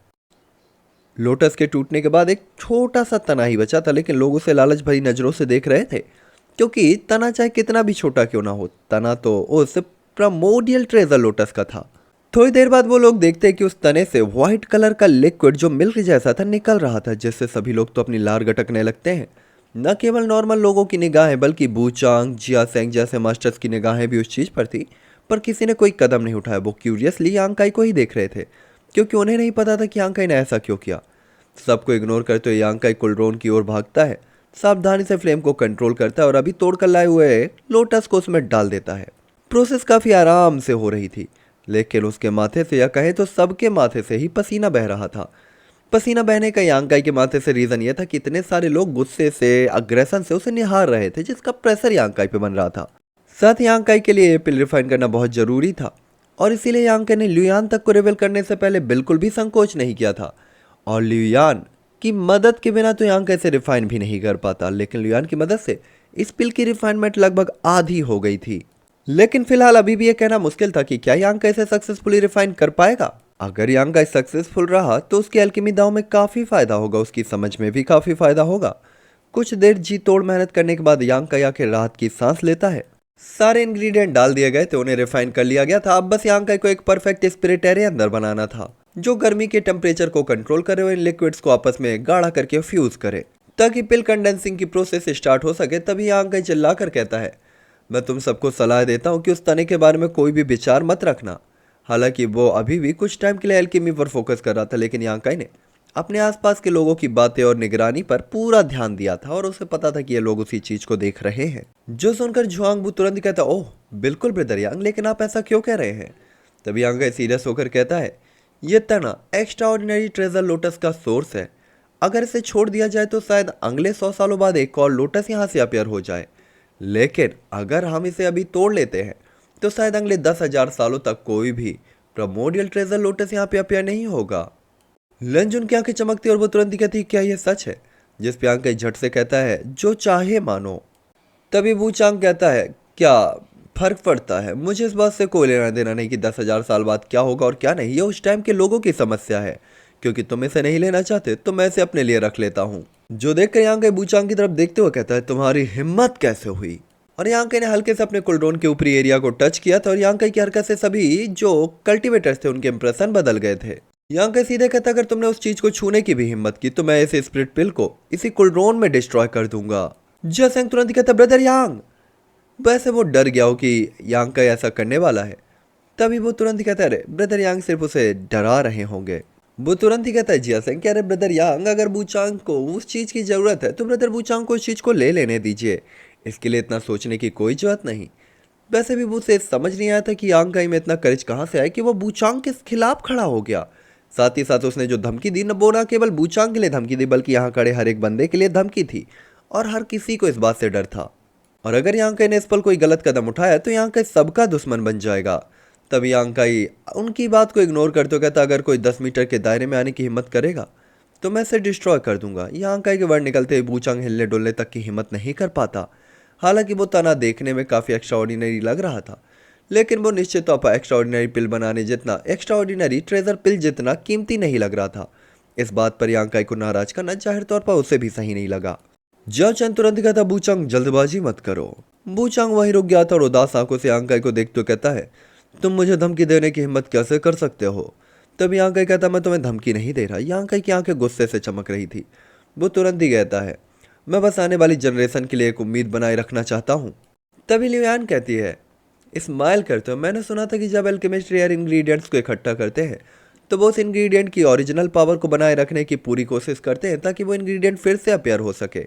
लोटस के टूटने के बाद एक छोटा सा तना ही बचा था, लेकिन लोग उसे लालच भरी नज़रों से देख रहे थे, क्योंकि तना चाहे कितना भी छोटा क्यों ना हो, तना तो उस प्राइमोर्डियल ट्रेजर लोटस का था। थोड़ी देर बाद वो लोग देखते हैं कि उस तने से व्हाइट कलर का लिक्विड जो मिल्क जैसा था निकल रहा था, जिससे सभी लोग तो अपनी लार गटकने लगते हैं। न केवल नॉर्मल लोगों की निगाहें बल्कि बूचांग, जिया सेंग जैसे मास्टर्स की निगाहें भी उस चीज़ पर थी, पर किसी ने कोई कदम नहीं उठाया। वो क्यूरियसली यांगाई को ही देख रहे थे, क्योंकि उन्हें नहीं पता था कि यांगाई ने ऐसा क्यों किया। सबको इग्नोर करते हुए यांगाई कुलडोन की ओर भागता है, सावधानी से फ्लेम को कंट्रोल करता है और अभी तोड़कर लाए हुए लोटस को उसमें डाल देता है। प्रोसेस काफ़ी आराम से हो रही थी। लेकिन उसके माथे से या कहे तो सबके माथे से ही पसीना बह रहा था। पसीना बहने का यांकाई के माथे से रीजन यह था कि इतने सारे लोग गुस्से से, अग्रेशन से उसे निहार रहे थे, जिसका प्रेशर यांकाई पे बन रहा था। साथ ही यांकाई के लिए ये पिल रिफाइन करना बहुत जरूरी था और इसीलिए यांकाई ने लियुयान तक को रिवील करने से पहले बिल्कुल भी संकोच नहीं किया था। और लियुयान की मदद के बिना तो यांकाई से रिफाइन भी नहीं कर पाता, लेकिन लियुयान की मदद से इस पिल की रिफाइनमेंट लगभग आधी हो गई थी। लेकिन फिलहाल अभी भी यह कहना मुश्किल था कि क्या यांकाई इसे सक्सेसफुली रिफाइन कर पाएगा। अगर यांकाई सक्सेसफुल रहा तो उसकी अल्केमी दाव में काफी फायदा होगा, उसकी समझ में भी काफी फायदा होगा। कुछ देर जी तोड़ मेहनत करने के बाद यांकाई आखिर राहत की सांस लेता है। सारे इंग्रेडिएंट डाल दिए गए थे, उन्हें रिफाइन कर लिया गया था। अब बस यांकाई को एक परफेक्ट स्पिरिटेरे अंदर बनाना था जो गर्मी के टेम्परेचर को कंट्रोल करे और इन लिक्विड्स को आपस में गाढ़ा करके फ्यूज करे ताकि पिल कंडेंसिंग की प्रोसेस स्टार्ट हो सके। तभी यांकाई चिल्लाकर कहता है, मैं तुम सबको सलाह देता हूँ कि उस तने के बारे में कोई भी विचार मत रखना। हालांकि वो अभी भी कुछ टाइम के लिए एल्केमी पर फोकस कर रहा था, लेकिन यांकाई ने अपने आसपास के लोगों की बातें और निगरानी पर पूरा ध्यान दिया था और उसे पता था कि ये लोग उसी चीज को देख रहे हैं। जो सुनकर झुआंगबू तुरंत कहता, ओह बिल्कुल ब्रदर यांग, लेकिन आप ऐसा क्यों कह रहे हैं। तभी यांकाई सीरियस होकर कहता है, ये तना एक्स्ट्रा ऑर्डिनरी ट्रेजर लोटस का सोर्स है। अगर इसे छोड़ दिया जाए तो शायद अगले 100 सालों बाद एक और लोटस यहाँ से अपियर हो जाए, लेकिन अगर हम इसे अभी तोड़ लेते हैं तो शायद अगले 10,000 सालों तक कोई भी प्रोमोडियल ट्रेजर लोटस यहाँ पे अपियर नहीं होगा। लंजुन की आंखें चमकती और वो तुरंत ही कहती, क्या यह सच है। जिस पे यांकाई झट से कहता है, जो चाहे मानो। तभी वूचांग कहता है, क्या फर्क पड़ता है, मुझे इस बात से कोई लेना देना नहीं कि 10,000 साल बाद क्या होगा और क्या नहीं। ये उस टाइम के लोगों की समस्या है, क्योंकि तुम इसे नहीं लेना चाहते तो मैं इसे अपने लिए रख लेता हूँ। जो देखकर यांकाई वूचांग की तरफ देखते हुए कहता है, तुम्हारी हिम्मत कैसे हुई। और यांकाई ने हल्के से अपने कुलड्रोन के ऊपरी एरिया को टच किया था और यांकाई की हरकत से सभी जो कल्टीवेटर्स थे उनके इंप्रेशन बदल गए थे। यांकाई सीधे कहता, अगर तुमने उस चीज को छूने की भी हिम्मत की तो मैं इस स्पिरिट पिल को इसी कुलड्रोन में डिस्ट्रॉय कर दूंगा। जसेंग तुरंत कहता, ब्रदर यांग। वैसे वो डर गया हो कि यांकाई ऐसा करने वाला है। तभी वो तुरंत ही कहता है, अरे ब्रदर यांग सिर्फ उसे डरा रहे होंगे। वो तुरंत ही कहता है, जियासेंग, कह रहे ब्रदर यांग, अगर बूचांग को उस चीज की जरूरत है तो ब्रदर बूचांग को उस चीज को ले लेने दीजिए, इसके लिए इतना सोचने की कोई जरूरत नहीं। वैसे भी वो उसे समझ नहीं आया था कि यांकाई में इतना करेज कहाँ से आया कि वो बूचांग के खिलाफ खड़ा हो गया। साथ ही साथ उसने जो धमकी दी न, वो ना केवल बूचांग के लिए धमकी दी बल्कि यहाँ खड़े हर एक बंदे के लिए धमकी थी और हर किसी को इस बात से डर था। और अगर यांकाई ने इस पल कोई गलत कदम उठाया तो यांकाई सबका दुश्मन बन जाएगा। तभी यांकाई उनकी बात को इग्नोर करते हुए कहता, अगर कोई 10 मीटर के दायरे में आने की हिम्मत करेगा तो मैं इसे डिस्ट्रॉय कर दूंगा। यांकाई के वर्ड निकलते ही बूचांग हिलने डुलने तक की हिम्मत नहीं कर पाता। हालांकि वो तना देखने में काफ़ी एक्स्ट्रा ऑर्डिनरी लग रहा था, लेकिन वो निश्चित तौर पर एक्स्ट्रा ऑर्डिनरी पिल बनाने जितना, एक्स्ट्रा ऑर्डिनरी ट्रेजर पिल जितना कीमती नहीं लग रहा था। इस बात पर यांकाई को नाराज करना जाहिर तौर पर उसे भी सही नहीं लगा। जब चंद तुरंत कहता, बूचांग जल्दबाजी मत करो। बूचांग वहीं रुक गया था और उदास आंखों से यांकाई को देखते हुए कहता है, तुम मुझे धमकी देने की हिम्मत कैसे कर सकते हो। तभी यांकाई कहता, मैं तुम्हें धमकी नहीं दे रहा। यांकाई की आंखें गुस्से से चमक रही थी। वो तुरंत ही कहता है, मैं बस आने वाली जनरेशन के लिए एक उम्मीद बनाए रखना चाहता हूँ। तभी लियुयान कहती है, स्माइल करते हो, मैंने सुना था कि जब एल्केमिस्ट रेयर इंग्रेडिएंट्स को इकट्ठा करते हैं तो वो उस इंग्रेडिएंट की ओरिजिनल पावर को बनाए रखने की पूरी कोशिश करते हैं ताकि वो इंग्रेडिएंट फिर से अपेयर हो सके।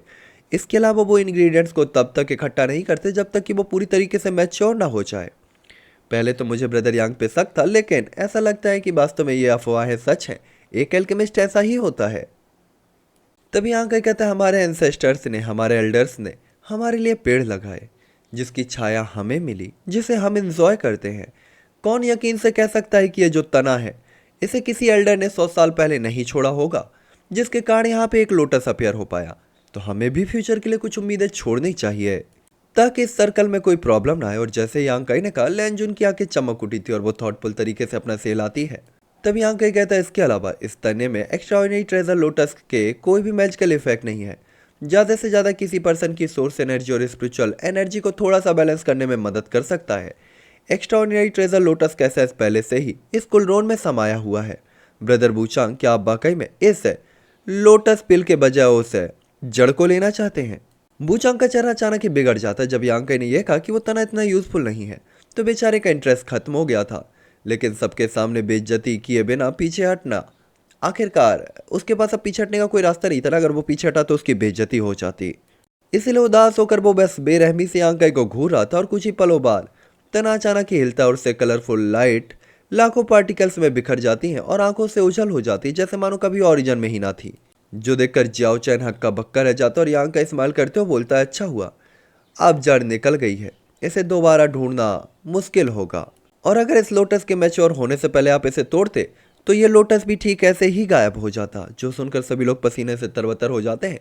इसके अलावा वो इंग्रेडिएंट्स को तब तक इकट्ठा नहीं करते जब तक कि वो पूरी तरीके से मैच्योर ना हो जाए। पहले तो मुझे ब्रदर यांग पे शक था, लेकिन ऐसा लगता है कि वास्तव में ये अफवाह सच है। एक एल्केमिस्ट ऐसा ही होता है। तभी यांकाई कहता है, हमारे एंसेस्टर्स ने, हमारे एल्डर्स ने हमारे लिए पेड़ लगाए जिसकी छाया हमें मिली, जिसे हम इंजॉय करते हैं। कौन यकीन से कह सकता है कि ये जो तना है इसे किसी एल्डर ने 100 साल पहले नहीं छोड़ा होगा, जिसके कारण यहाँ पे एक लोटस अपियर हो पाया। तो हमें भी फ्यूचर के लिए कुछ उम्मीदें छोड़नी चाहिए ताकि इस सर्कल में कोई प्रॉब्लम ना आए। और जैसे यांकाई ने कहा, लैंजुन की आंखें चमक उठी थी और वो थॉटफुल तरीके से अपना सेल आती है। तभी यांकाई कहता है, इसके अलावा इस तने में एक्स्ट्राऑर्डिनरी ट्रेजर लोटस के कोई भी मैजिकल इफेक्ट नहीं है। ज़्यादा से ज़्यादा किसी पर्सन की सोर्स एनर्जी और स्पिरिचुअल एनर्जी को थोड़ा सा बैलेंस करने में मदद कर सकता है। एक्स्ट्राऑर्डिनरी ट्रेजर लोटस कैसा पहले से ही इस कुलड्रोन में समाया हुआ है। ब्रदर बूचांग, क्या आप वाकई में इस लोटस पिल के बजाय उस जड़ को लेना चाहते हैं। बूचांग का चेहरा अचानक ही बिगड़ जाता है जब यांकाई ने यह कहा कि वो तना इतना यूजफुल नहीं है। तो बेचारे का इंटरेस्ट खत्म हो गया था, लेकिन सबके सामने बेइज्जती किए बिना पीछे हटना, आखिरकार उसके पास अब पीछे हटने का कोई रास्ता नहीं था। अगर वो पीछे हटा तो उसकी बेइज्जती हो जाती। इसीलिए उदास होकर वो बस बेरहमी से यांकाई को घूर रहा था और कुछ ही पलों बाद तना अचानक ही हिलता और उससे कलरफुल लाइट लाखों पार्टिकल्स में बिखर जाती हैं और आंखों से उछल हो जाती जैसे मानो कभी ओरिजिन में ही ना थी। जो देखकर जियाओ चैन हक्का बक्का रह जाता और यांग का इस्तेमाल करते हुए बोलता है, अच्छा हुआ अब जड़ निकल गई है, इसे दोबारा ढूंढना मुश्किल होगा। और अगर इस लोटस के मैच्योर होने से पहले आप इसे तोड़ते तो ये लोटस भी ठीक ऐसे ही गायब हो जाता। जो सुनकर सभी लोग पसीने से तरबतर हो जाते हैं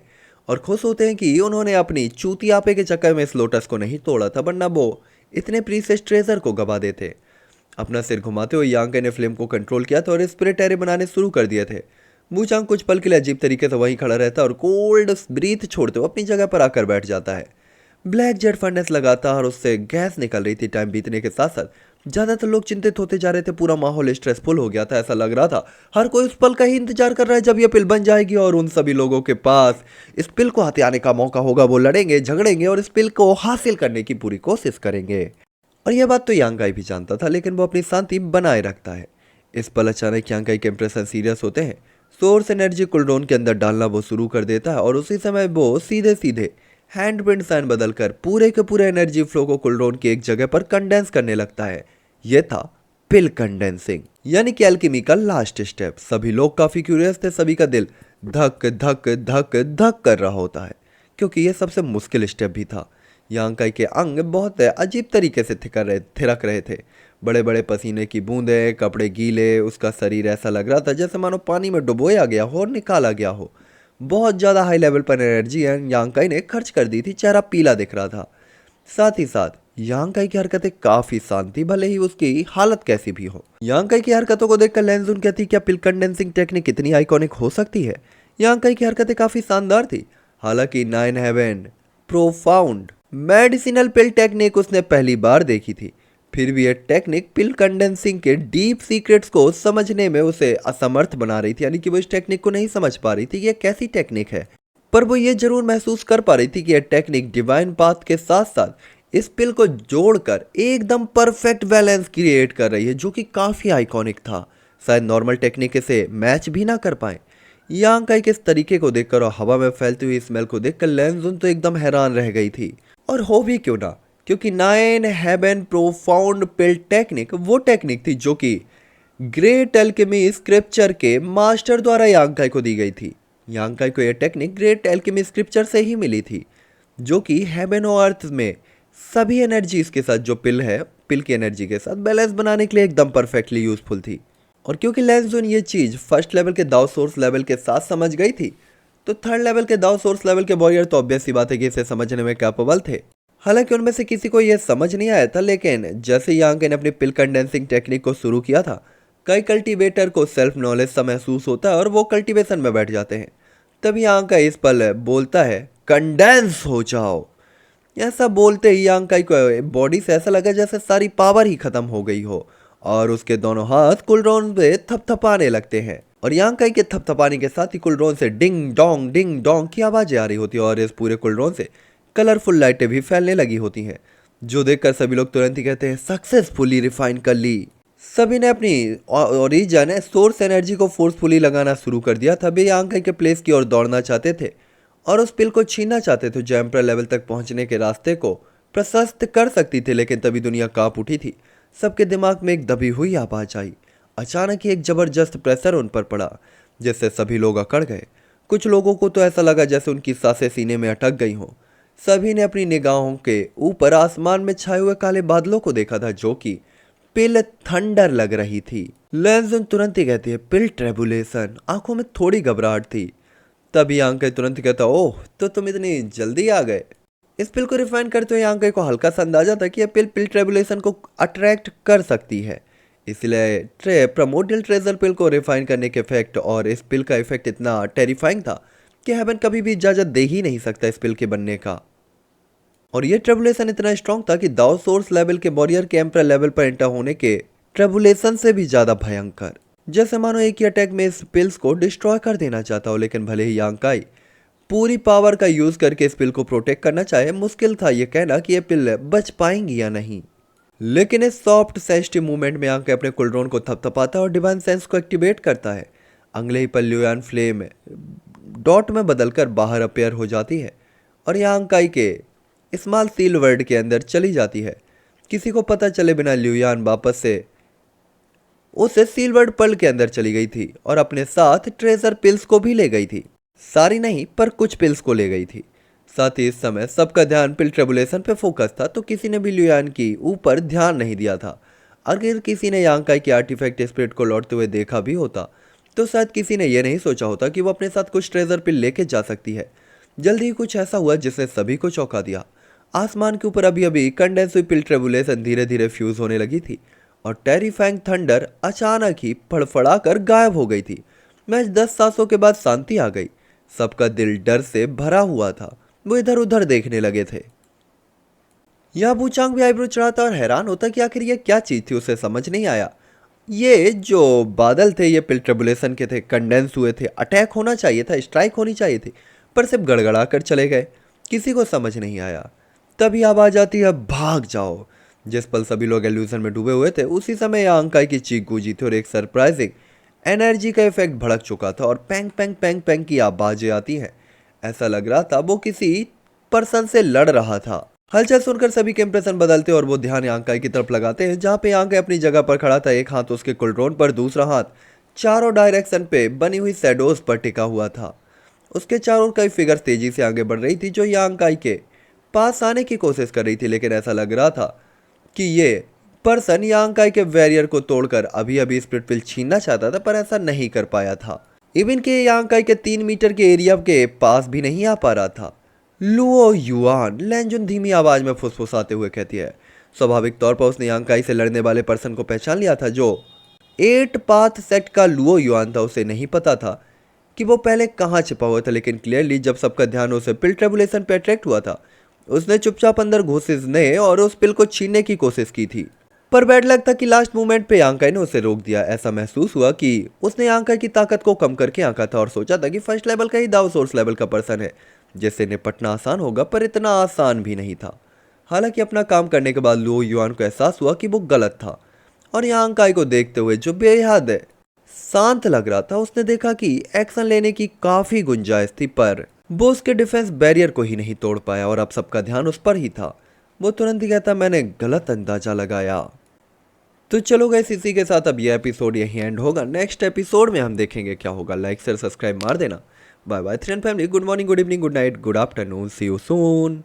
और खुश होते हैं कि उन्होंने अपनी चूतियापे के चक्कर में इस लोटस को नहीं तोड़ा था, वरना वो इतने प्रीसियस ट्रेजर को गवा देते। अपना सिर घुमाते हुए यांग ने फ्लेम को कंट्रोल किया था और स्पिरिट एरे बनाने शुरू कर दिए थे। मूचांग कुछ पल के लिए अजीब तरीके से वहीं खड़ा रहता है और कोल्ड ब्रीथ छोड़ते हुए अपनी जगह पर आकर बैठ जाता है। ब्लैक जेट फर्नेस लगातार उससे गैस निकल रही थी। टाइम बीतने के साथ साथ ज्यादातर लोग चिंतित होते जा रहे थे। पूरा माहौल स्ट्रेसफुल हो गया था। ऐसा लग रहा था हर कोई उस पल का ही इंतजार कर रहा है जब यह पिल बन जाएगी और उन सभी लोगों के पास इस पिल को हथियाने का मौका होगा। वो लड़ेंगे, झगड़ेंगे और इस पिल को हासिल करने की पूरी कोशिश करेंगे। और यह बात तो यांगाई भी जानता था, लेकिन वो अपनी शांति बनाए रखता है। इस पल अचानक यांगाई के इंप्रेशन सीरियस होते हैं। सोर्स एनर्जी कुलडोन के अंदर डालना वो शुरू कर देता है और उसी समय वो सीधे सीधे हैंड प्रिंट साइन बदलकर पूरे के पूरे एनर्जी फ्लो को कुलडोन की एक जगह पर कंडेंस करने लगता है। यह था पिल कंडेंसिंग, यानी कि एल्केमी का लास्ट स्टेप। सभी लोग काफी क्यूरियस थे। सभी का दिल धक धक धक धक कर रहा होता है क्योंकि यह सबसे मुश्किल स्टेप भी था। यांगाई के अंग बहुत अजीब तरीके से थिरक रहे थे। बड़े बड़े पसीने की बूंदें, कपड़े गीले, उसका शरीर ऐसा लग रहा था जैसे मानो पानी में डुबोया गया हो और निकाला गया हो। बहुत ज़्यादा हाई लेवल पर एनर्जी यांगाई ने खर्च कर दी थी। चेहरा पीला दिख रहा था। साथ ही साथ यांगाई की हरकतें काफी शांत थी, भले ही उसकी हालत कैसी भी हो। यांगाई की हरकतों को देखकर लेंजुन कहती, क्या पिल कंडेंसिंग टेक्निक इतनी आइकॉनिक हो सकती है? यांगाई की हरकतें काफी शानदार थी। हालांकि नाइन हेवन प्रोफाउंड मेडिसिनल पिल टेक्निक उसने पहली बार देखी थी, फिर भी यह टेक्निक पिल कंडेंसिंग के डीप सीक्रेट्स को समझने में उसे असमर्थ बना रही थी। यानी कि वो इस टेक्निक को नहीं समझ पा रही थी ये कैसी टेक्निक है, पर वो ये जरूर महसूस कर पा रही थी कि यह टेक्निक डिवाइन पाथ के साथ साथ इस पिल को जोड़कर एकदम परफेक्ट बैलेंस क्रिएट कर रही है, जो कि काफी आइकॉनिक था। शायद नॉर्मल टेक्निक इसे मैच भी ना कर पाए। यांगाई के इस तरीके को देखकर और हवा में फैलती हुई स्मेल को देखकर लेंजुन तो एकदम हैरान रह गई थी। और हो भी क्यों ना, क्योंकि नाइन हेवन प्रोफाउंड पिल टेक्निक वो टेक्निक थी जो कि ग्रेट एल्केमी स्क्रिप्चर के मास्टर द्वारा यांगाई को दी गई थी। यांगाई को यह टेक्निक ग्रेट एल्केमी स्क्रिप्चर से ही मिली थी, जो कि हेवन और अर्थ में सभी एनर्जीज के साथ जो पिल है, पिल की एनर्जी के साथ बैलेंस बनाने के लिए एकदम परफेक्टली यूजफुल थी। और क्योंकि लेंजुन ये चीज फर्स्ट लेवल के दाओ सोर्स लेवल के साथ समझ गई थी, तो थर्ड लेवल के दाओ सोर्स लेवल के वॉरियर तो ऑब्वियस सी बात है कि इसे समझने में कैपेबल थे। हालांकि उनमें से किसी को यह समझ नहीं आया था, लेकिन जैसे यांगाई ने अपनी पिल कंडेंसिंग टेक्निक को शुरू किया था, कई कल्टीवेटर को सेल्फ नॉलेज सा महसूस होता है और वो कल्टीवेशन में बैठ जाते हैं। तभी यांगाई इस पल बोलता है, कंडेंस हो जाओ। ऐसा बोलते ही यांगाई को बॉडी से ऐसा लगा जैसे सारी पावर ही खत्म हो गई हो और उसके दोनों हाथ कुलरोन पे थपथपाने लगते हैं। और यांगाई के थपथपाने के साथ ही कुलरोन से डिंग डोंग की आवाजें आ रही होती है और इस पूरे कुलरोन से कलरफुल लाइटें भी फैलने लगी होती हैं, जो देखकर सभी लोग तुरंत ही कहते हैं, सक्सेसफुली रिफाइन कर ली। सभी ने अपनी ओरिजिन सोर्स एनर्जी को फोर्सफुली लगाना शुरू कर दिया। तभी यांगाई के प्लेस की ओर दौड़ना चाहते थे और उस पिल को छीनना चाहते थे जो एम्परर लेवल तक पहुंचने के रास्ते को प्रशस्त कर सकती थी। लेकिन तभी दुनिया कांप उठी थी। सबके दिमाग में एक दबी हुई आवाज आई। अचानक ही एक जबरदस्त प्रेशर उन पर पड़ा, जिससे सभी लोग अकड़ गए। कुछ लोगों को तो ऐसा लगा जैसे उनकी सांसें सीने में अटक गई हों। सभी ने अपनी निगाहों के ऊपर आसमान में छाए हुए काले बादलों को देखा था, जो कि पिल थंडर लग रही थी। लेंजुन तुरंत ही कहती है, पिल ट्रेबुलेशन। आंखों में थोड़ी घबराहट थी। तभी यांगाई तुरंत ही कहता, ओह तो तुम इतनी जल्दी आ गए। इस पिल को रिफाइन करते हुए यांगाई को हल्का सा अंदाजा था कि यह पिल ट्रेबुलेशन को अट्रैक्ट कर सकती है। इसलिए प्रमोडियल ट्रेजर पिल को रिफाइन करने के इफेक्ट और इस पिल का इफेक्ट इतना टेरिफाइंग था कि हेवन कभी भी इजाजत दे ही नहीं सकता इस पिल के बनने का। और ये ट्रेबुलेशन इतना स्ट्रॉन्ग था कि दाओ सोर्स लेवल के वॉरियर के एम्परर लेवल पर एंटर होने के ट्रेबुलेशन से भी ज्यादा भयंकर, जैसे मानो एक ही अटैक में इस पिल्स को डिस्ट्रॉय कर देना चाहता हो। लेकिन भले ही यांगाई पूरी पावर का यूज करके इस पिल को प्रोटेक्ट करना चाहे, मुश्किल था यह कहना कि यह पिल बच पाएंगी या नहीं। लेकिन इस सॉफ्ट सेंसिटिव मूवमेंट में यांगाई अपने कुलरोन को थपथपाता है और डिवाइन सेंस को एक्टिवेट करता है। अगले ही पल ल्यूयान फ्लेम डॉट में बदलकर बाहर अपेयर हो जाती है और यांगाई के स्मॉल सील वर्ल्ड के अंदर चली जाती है। किसी को पता चले बिना ल्यूयान वापस से उसे सिल्वर पर्ल के अंदर चली गई थी और अपने साथ ट्रेजर पिल्स को भी ले गई थी। सारी नहीं पर कुछ पिल्स को ले गई थी। साथ ही इस समय सबका ध्यान पिल ट्रेबुलेशन पे फोकस था, तो किसी ने भी लियान की ऊपर ध्यान नहीं दिया था। अगर किसी ने यांग काई के आर्टिफैक्ट स्पिरिट को लौटते हुए देखा भी होता तो शायद किसी ने यह नहीं सोचा होता कि वो अपने साथ कुछ ट्रेजर पिल लेके जा सकती है। जल्दी ही कुछ ऐसा हुआ जिसने सभी को चौंका दिया। आसमान के ऊपर अभी अभी कंडेंस हुई पिल ट्रेबुलेशन धीरे धीरे फ्यूज होने लगी थी और टेरिफाइंग थंडर अचानक ही फड़फड़ा कर गायब हो गई थी। मैच 10 सांसों के बाद शांति आ गई। सबका दिल डर से भरा हुआ था। वो इधर उधर देखने लगे थे। यह बूचांग भी आईब्रो चढ़ाता और हैरान होता कि आखिर ये क्या चीज थी, उसे समझ नहीं आया। ये जो बादल थे ये पिल ट्रिबुलेशन के थे, कंडेंस हुए थे, अटैक होना चाहिए था, स्ट्राइक होनी चाहिए थी, पर सिर्फ गड़गड़ा कर चले गए। किसी को समझ नहीं आया। तभी आवाज आती है, भाग जाओ। जिस पल सभी लोग एल्यूजन में डूबे हुए थे उसी समय यांग काई की चीख गूंजी थी और एक सरप्राइजिंग एनर्जी का इफेक्ट भड़क चुका था और पैंग पैंग पैंग पैंग की आवाजें आती हैं। ऐसा लग रहा था वो किसी पर्सन से लड़ रहा था। हलचल सुनकर सभी के इंप्रेशन बदलते और वो ध्यान यांग काई की तरफ लगाते हैं, जहाँ पे यांग काई अपनी जगह पर खड़ा था। एक हाथ उसके कुलड्रोन पर, दूसरा हाथ चारों डायरेक्शन पे बनी हुई शैडोज पर टिका हुआ था। उसके चारों कई फिगर तेजी से आगे बढ़ रही थी जो यांग काई के पास आने की कोशिश कर रही थी, लेकिन ऐसा लग रहा था कि ये पर्सन यांग काई के बैरियर को तोड़कर अभी अभी स्पिरिट पिल छीनना चाहता था, पर ऐसा नहीं कर पाया था। इवन के यांग काई के 3 मीटर के एरिया के पास भी नहीं आ पा रहा था। लुओ युआन, लैंजुन धीमी आवाज में फुसफुसाते हुए कहती है। स्वाभाविक तौर पर उसने यांग काई से लड़ने वाले पर्सन को पहचान लिया था जो 8 पाथ सेट का लुओ युआन था। उसे नहीं पता था कि वो पहले कहाँ छिपा हुआ था, लेकिन क्लियरली जब सबका ध्यान उसे पिल ट्रेबुलेशन पे अट्रैक्ट हुआ था उसने चुपचाप अंदर घुसने और उस पिल को छीनने की कोशिश की थी। पर बैड लक था कि लास्ट मोमेंट पे यांग काई ने उसे रोक दिया। ऐसा महसूस हुआ कि उसने यांग काई की ताकत को कम करके आंका था और सोचा था कि फर्स्ट लेवल का ही दाव सोर्स लेवल का पर्सन है, जिससे निपटना आसान होगा, पर इतना आसान भी नहीं था। हालांकि अपना काम करने के बाद लुओ युआन को एहसास हुआ कि वो गलत था और यांग काई को देखते हुए जो बेहद शांत लग रहा था उसने देखा कि एक्शन लेने की काफी गुंजाइश थी, पर वो उसके डिफेंस बैरियर को ही नहीं तोड़ पाया और अब सबका ध्यान उस पर ही था। वो तुरंत ही कहता, मैंने गलत अंदाजा लगाया। तो चलो गाइस, इसी के साथ अब ये एपिसोड यहीं एंड होगा। नेक्स्ट एपिसोड में हम देखेंगे क्या होगा। लाइक शेयर सब्सक्राइब मार देना। Bye bye friend family, good morning, good evening, good night, good afternoon, see you soon.